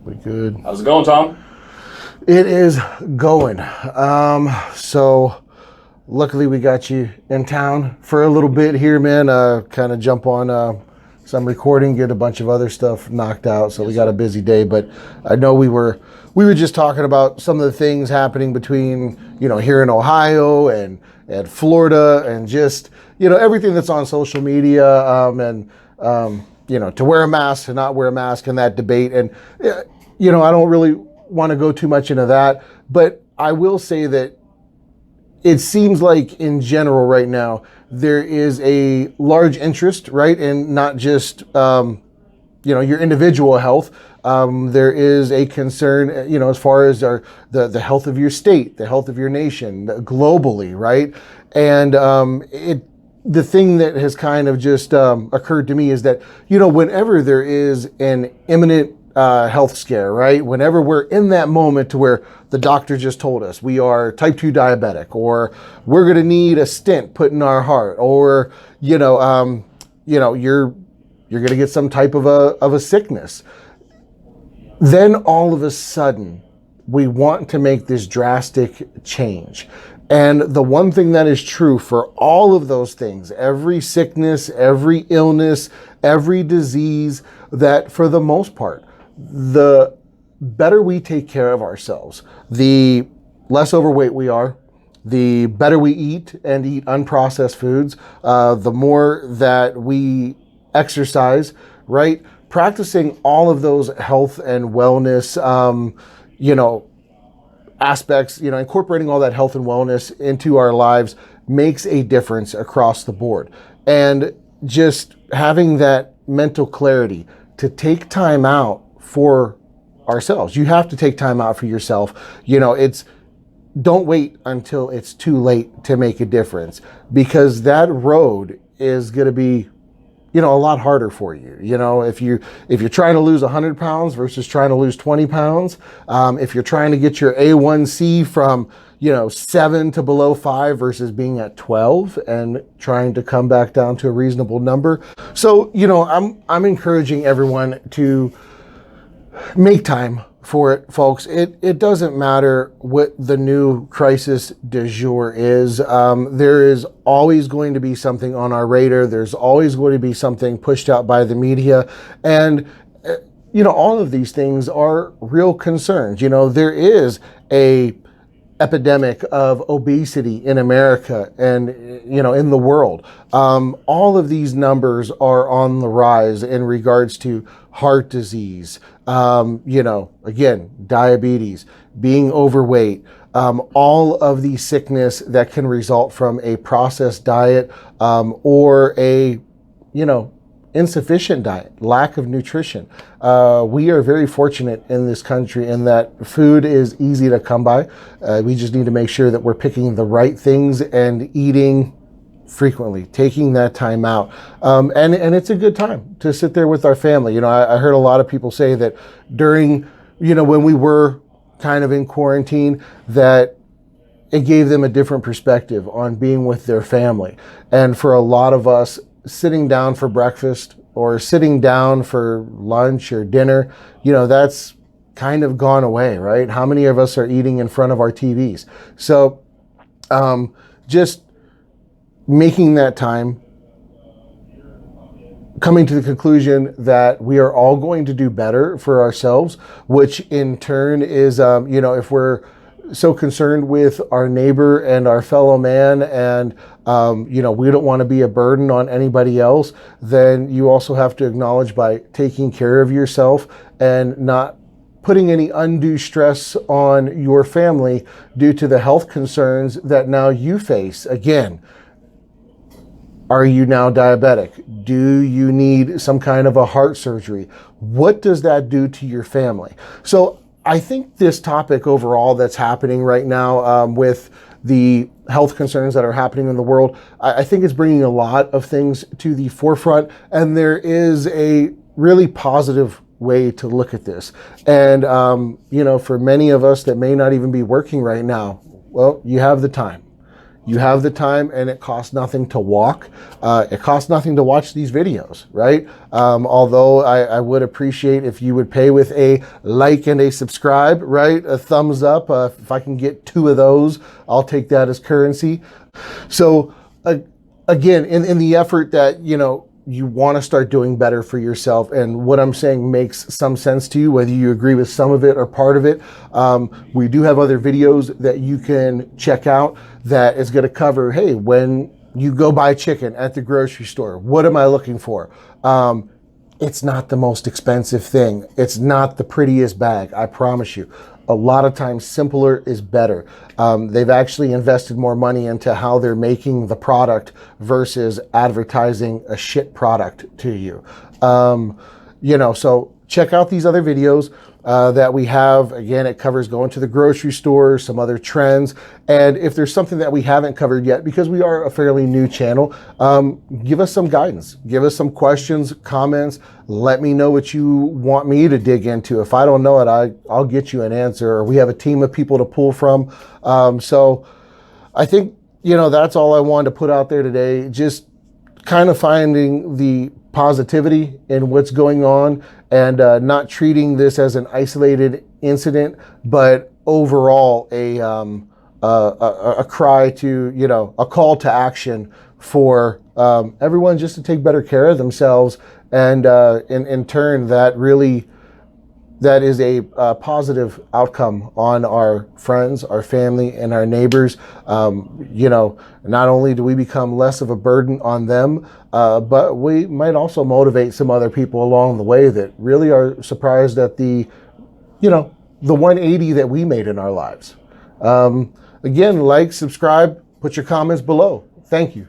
We good. How's it going, Tom? It is going. So luckily we got you in town for a little bit here, man. Kind of jump on some recording, get a bunch of other stuff knocked out. So we got a busy day, but I know we were just talking about some of the things happening between, here in Ohio and Florida, and just, everything that's on social media, to wear a mask, to not wear a mask, and that debate. And, I don't really want to go too much into that, but I will say that it seems like in general right now, there is a large interest, right, in not just, your individual health. There is a concern, as far as the health of your state, the health of your nation, globally, right? And the thing that has kind of just occurred to me is that, whenever there is an imminent health scare, right? Whenever we're in that moment to where the doctor just told us we are type 2 diabetic, or we're going to need a stent put in our heart, or, you're going to get some type of a sickness. Then all of a sudden, we want to make this drastic change. And the one thing that is true for all of those things, every sickness, every illness, every disease, that for the most part, the better we take care of ourselves, the less overweight we are, the better we eat and eat unprocessed foods, the more that we exercise, right? Practicing all of those health and wellness, aspects, incorporating all that health and wellness into our lives makes a difference across the board. And just having that mental clarity to take time out for ourselves. You have to take time out for yourself. Don't wait until it's too late to make a difference, because that road is going to be, a lot harder for you. If you're trying to lose 100 pounds versus trying to lose 20 pounds, if you're trying to get your A1C from, 7 to below 5 versus being at 12 and trying to come back down to a reasonable number. So, I'm encouraging everyone to make time for it, folks. It doesn't matter what the new crisis du jour is. There is always going to be something on our radar. There's always going to be something pushed out by the media. And, all of these things are real concerns. There is a epidemic of obesity in America and, in the world. All of these numbers are on the rise in regards to heart disease, again, diabetes, being overweight, all of the sickness that can result from a processed diet, or a, insufficient diet, lack of nutrition. We are very fortunate in this country in that food is easy to come by. We just need to make sure that we're picking the right things and eating frequently, taking that time out. And it's a good time to sit there with our family. I heard a lot of people say that during, when we were kind of in quarantine, that it gave them a different perspective on being with their family. And for a lot of us, sitting down for breakfast or sitting down for lunch or dinner, that's kind of gone away, right? How many of us are eating in front of our TVs? So just making that time, coming to the conclusion that we are all going to do better for ourselves, which in turn is, if we're so concerned with our neighbor and our fellow man, and we don't want to be a burden on anybody else, then you also have to acknowledge, by taking care of yourself and not putting any undue stress on your family due to the health concerns that now you face. Again, are you now diabetic? Do you need some kind of a heart surgery? What does that do to your family? So I think this topic overall that's happening right now, with the health concerns that are happening in the world, I think it's bringing a lot of things to the forefront, and there is a really positive way to look at this. And, for many of us that may not even be working right now, well, you have the time. You have the time, and it costs nothing to walk. It costs nothing to watch these videos, right? Although I would appreciate if you would pay with a like and a subscribe, right? A thumbs up. If I can get 2 of those, I'll take that as currency. So again, in the effort that, you want to start doing better for yourself, and what I'm saying makes some sense to you, whether you agree with some of it or part of it, we do have other videos that you can check out that is going to cover, hey, when you go buy chicken at the grocery store, what am I looking for? It's not the most expensive thing. It's not the prettiest bag, I promise you. A lot of times, simpler is better. They've actually invested more money into how they're making the product versus advertising a shit product to you. So check out these other videos that we have. Again, it covers going to the grocery store, some other trends. And if there's something that we haven't covered yet, because we are a fairly new channel, give us some guidance, give us some questions, comments. Let me know what you want me to dig into. If I don't know it, I'll get you an answer, or we have a team of people to pull from. So I think, that's all I wanted to put out there today. Just kind of finding the positivity in what's going on, and not treating this as an isolated incident, but overall a cry to, a call to action for everyone just to take better care of themselves. And in turn, that is a positive outcome on our friends, our family, and our neighbors. Not only do we become less of a burden on them, but we might also motivate some other people along the way that really are surprised at the 180 that we made in our lives. Again, like, subscribe, put your comments below. Thank you.